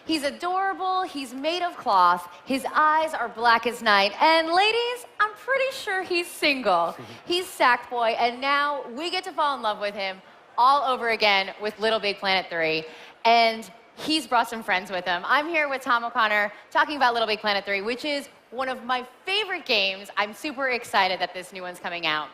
He's adorable, he's made of cloth, his eyes are black as night, and ladies, I'm pretty sure he's single. He's Sackboy, and now we get to fall in love with him all over again with Little Big Planet 3, and he's brought some friends with him. I'm here with Tom O'Connor talking about Little Big Planet 3, which is one of my favorite games. I'm super excited that this new one's coming out.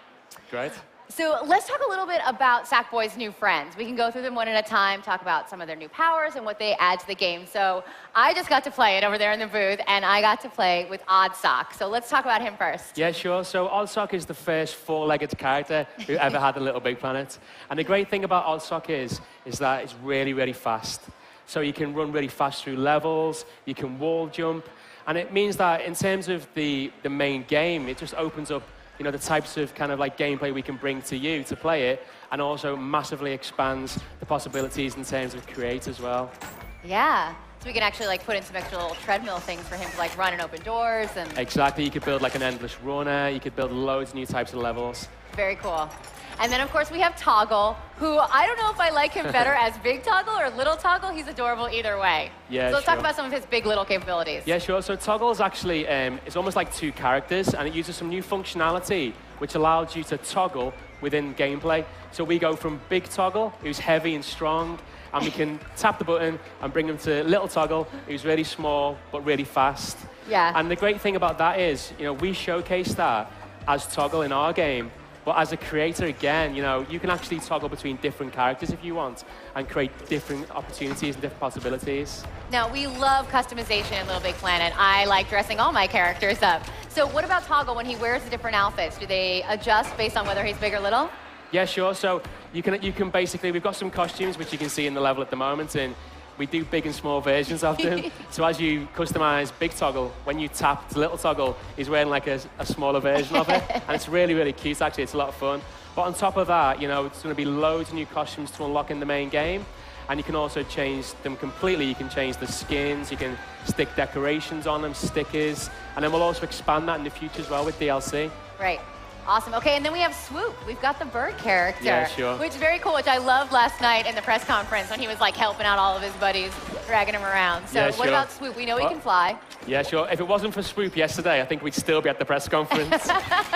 Great. So let's talk a little bit about Sackboy's new friends. We can go through them one at a time, talk about some of their new powers and what they add to the game. So I just got to play it over there in the booth, and I got to play with Oddsock. So let's talk about him first. Yeah, sure. So Oddsock is the first four-legged character who ever had in Little Big Planet. And the great thing about Oddsock is that it's really, really fast. So you can run really fast through levels, you can wall jump, and it means that in terms of the main game, it just opens up the types of kind of like gameplay we can bring to you to play it, and also massively expands the possibilities in terms of create as well. Yeah, so we can actually like put in some extra little treadmill things for him to like run and open doors and... Exactly, you could build like an endless runner, you could build loads of new types of levels. Very cool. And then, of course, we have Toggle, who I don't know if I like him better as Big Toggle or Little Toggle. He's adorable either way. Yeah, so let's talk about some of his big little capabilities. Yeah, sure. So Toggle is actually, it's almost like two characters, and it uses some new functionality, which allows you to toggle within gameplay. So we go from Big Toggle, who's heavy and strong, and we can tap the button and bring him to Little Toggle, who's really small but really fast. Yeah. And the great thing about that is, we showcase that as Toggle in our game. But as a creator, again, you can actually toggle between different characters if you want and create different opportunities and different possibilities. Now, we love customization in Little Big Planet. I like dressing all my characters up. So what about Toggle when he wears the different outfits? Do they adjust based on whether he's big or little? Yeah, sure. So you can basically, we've got some costumes which you can see in the level at the moment, and we do big and small versions of them. So as you customize Big Toggle, when you tap to Little Toggle, he's wearing like a smaller version of it. And it's really, really cute, actually. It's a lot of fun. But on top of that, it's going to be loads of new costumes to unlock in the main game. And you can also change them completely. You can change the skins, you can stick decorations on them, stickers. And then we'll also expand that in the future as well with DLC. Right. Awesome. Okay, and then we have Swoop. We've got the bird character. Yeah, sure. Which is very cool, which I loved last night in the press conference when he was like helping out all of his buddies, dragging him around. So yeah, what about Swoop? We know he can fly. Yeah, sure. If it wasn't for Swoop yesterday, I think we'd still be at the press conference.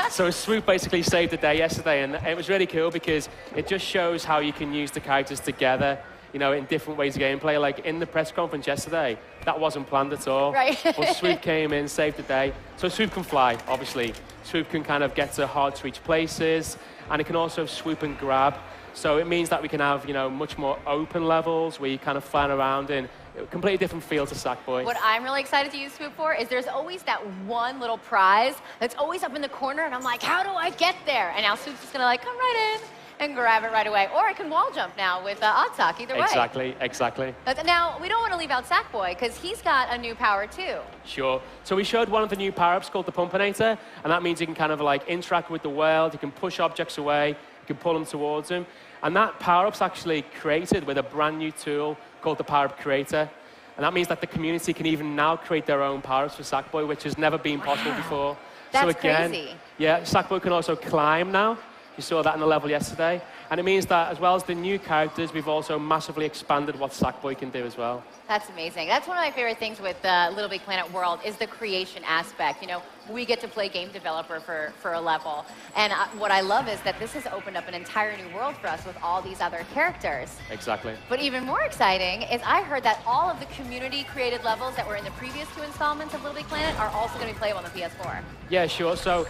So Swoop basically saved the day yesterday, and it was really cool because it just shows how you can use the characters together, in different ways of gameplay. Like in the press conference yesterday, that wasn't planned at all. Right. But Swoop came in, saved the day. So Swoop can fly, obviously. Swoop can kind of get to hard-to-reach places, and it can also swoop and grab. So it means that we can have, much more open levels where you kind of flying around in a completely different feel to Sackboy. What I'm really excited to use Swoop for is there's always that one little prize that's always up in the corner, and I'm like, how do I get there? And now Swoop's just gonna like come right in and grab it right away. Or I can wall jump now with Oddsock, either way. Exactly. Now, we don't want to leave out Sackboy, because he's got a new power, too. Sure. So we showed one of the new power-ups called the Pumpinator, and that means you can kind of like interact with the world, you can push objects away, you can pull them towards him. And that power-up's actually created with a brand new tool called the Power-Up Creator. And that means that the community can even now create their own power-ups for Sackboy, which has never been possible before. That's so again, crazy. Yeah, Sackboy can also climb now. You saw that in the level yesterday. And it means that as well as the new characters, we've also massively expanded what Sackboy can do as well. That's amazing. That's one of my favorite things with Little Big Planet World is the creation aspect. We get to play game developer for a level. And what I love is that this has opened up an entire new world for us with all these other characters. Exactly. But even more exciting is I heard that all of the community-created levels that were in the previous two installments of Little Big Planet are also going to be playable on the PS4. Yeah, sure. So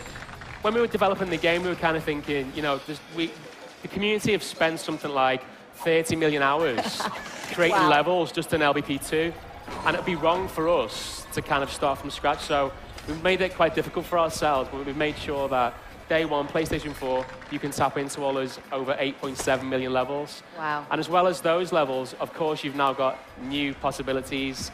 when we were developing the game, we were kind of thinking, the community have spent something like 30 million hours creating levels just in LBP2, and it'd be wrong for us to kind of start from scratch. So we've made it quite difficult for ourselves, but we've made sure that day one, PlayStation 4, you can tap into all those over 8.7 million levels. Wow. And as well as those levels, of course, you've now got new possibilities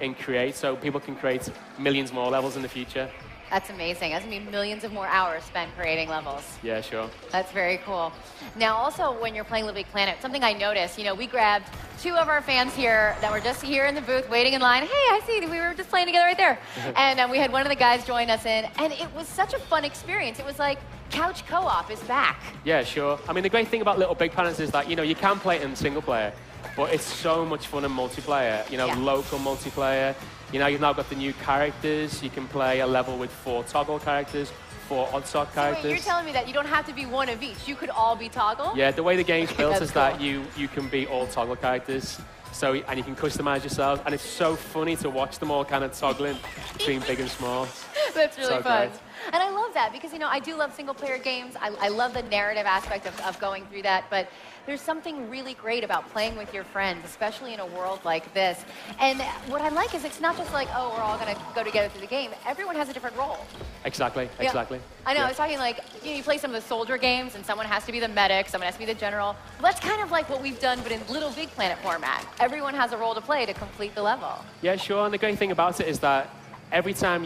in Create, so people can create millions more levels in the future. That's amazing. That's going to be millions of more hours spent creating levels. Yeah, sure. That's very cool. Now, also, when you're playing Little Big Planet, something I noticed, we grabbed two of our fans here that were just here in the booth waiting in line. Hey, I see, we were just playing together right there. And we had one of the guys join us in, and it was such a fun experience. It was like couch co-op is back. Yeah, sure. I mean, the great thing about Little Big Planets is that, you can play it in single player, but it's so much fun in multiplayer, local multiplayer. You've now got the new characters. You can play a level with 4 toggle characters, 4 odd sock characters. So wait, you're telling me that you don't have to be one of each. You could all be toggle? Yeah, the way the game's built is cool. that you can be all toggle characters. So, and you can customize yourself, and it's so funny to watch them all kind of toggling between big and small. That's really so fun. great. And I love that because, I do love single-player games. I love the narrative aspect of going through that, but there's something really great about playing with your friends, especially in a world like this. And what I like is it's not just like, oh, we're all going to go together through the game. Everyone has a different role. Exactly, exactly. I know, I was talking like, you play some of the soldier games and someone has to be the medic, someone has to be the general. Well, that's kind of like what we've done, but in Little Big Planet format. Everyone has a role to play to complete the level. Yeah, sure, and the great thing about it is that every time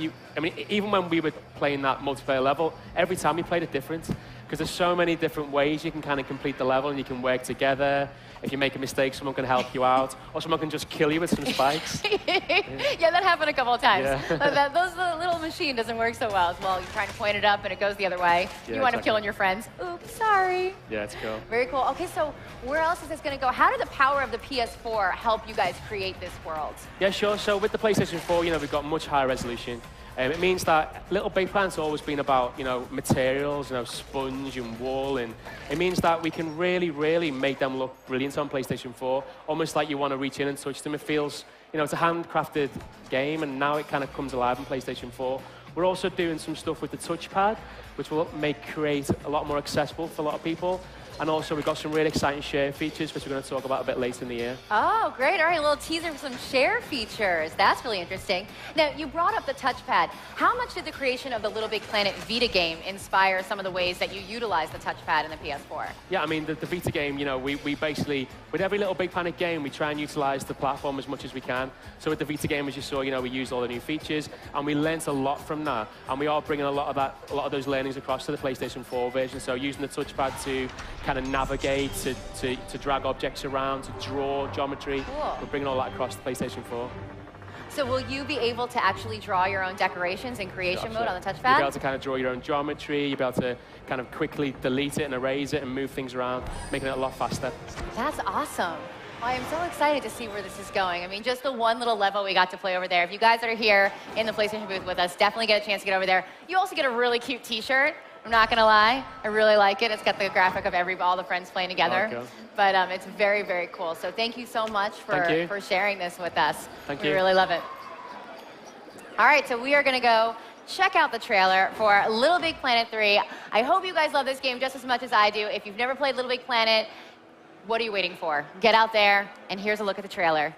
even when we were playing that multiplayer level, every time you played it different. Because there's so many different ways you can kind of complete the level and you can work together. If you make a mistake, someone can help you out, or someone can just kill you with some spikes. Yeah, that happened a couple of times. Yeah. The little machine doesn't work so well. You're trying to point it up and it goes the other way. Yeah, you wind up killing your friends. Oops, sorry. Yeah, it's cool. Very cool. Okay, so where else is this going to go? How did the power of the PS4 help you guys create this world? Yeah, sure. So with the PlayStation 4, we've got much higher resolution. It means that Little Big Planet's always been about, materials, sponge and wool, and it means that we can really, really make them look brilliant on PlayStation 4, almost like you want to reach in and touch them. It feels, it's a handcrafted game, and now it kind of comes alive on PlayStation 4. We're also doing some stuff with the touchpad, which will create a lot more accessible for a lot of people. And also, we've got some really exciting share features, which we're going to talk about a bit later in the year. Oh, great. All right, a little teaser for some share features. That's really interesting. Now, you brought up the touchpad. How much did the creation of the Little Big Planet Vita game inspire some of the ways that you utilize the touchpad in the PS4? Yeah, I mean, the Vita game, we basically, with every Little Big Planet game, we try and utilize the platform as much as we can. So with the Vita game, as you saw, we used all the new features, and we learnt a lot from that. And we are bringing a lot of those learnings across to the PlayStation 4 version. So using the touchpad to kind of navigate, to drag objects around, to draw geometry. Cool. We're bringing all that across the PlayStation 4. So will you be able to actually draw your own decorations in creation mode on the touchpad? You'll be able to kind of draw your own geometry. You'll be able to kind of quickly delete it and erase it and move things around, making it a lot faster. That's awesome. Well, I am so excited to see where this is going. I mean, just the one little level we got to play over there. If you guys that are here in the PlayStation booth with us, definitely get a chance to get over there. You also get a really cute t-shirt. I'm not going to lie. I really like it. It's got the graphic of all the friends playing together. Okay. But it's very, very cool. So thank you so much for sharing this with us. Thank you. We really love it. All right, so we are going to go check out the trailer for Little Big Planet 3. I hope you guys love this game just as much as I do. If you've never played Little Big Planet, what are you waiting for? Get out there, and here's a look at the trailer.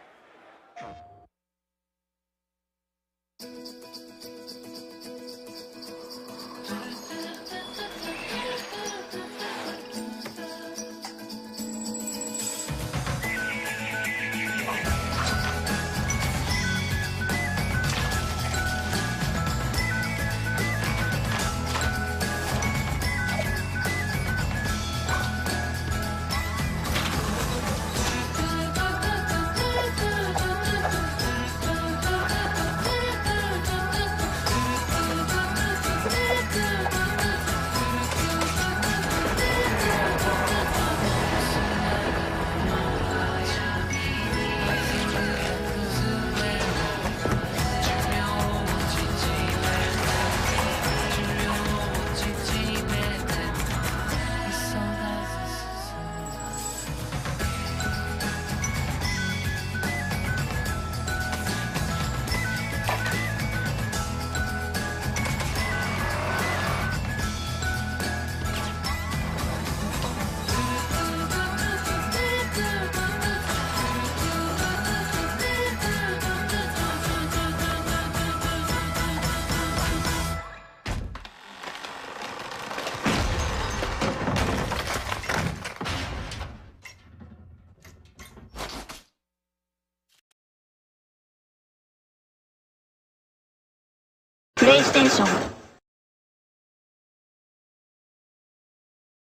PlayStation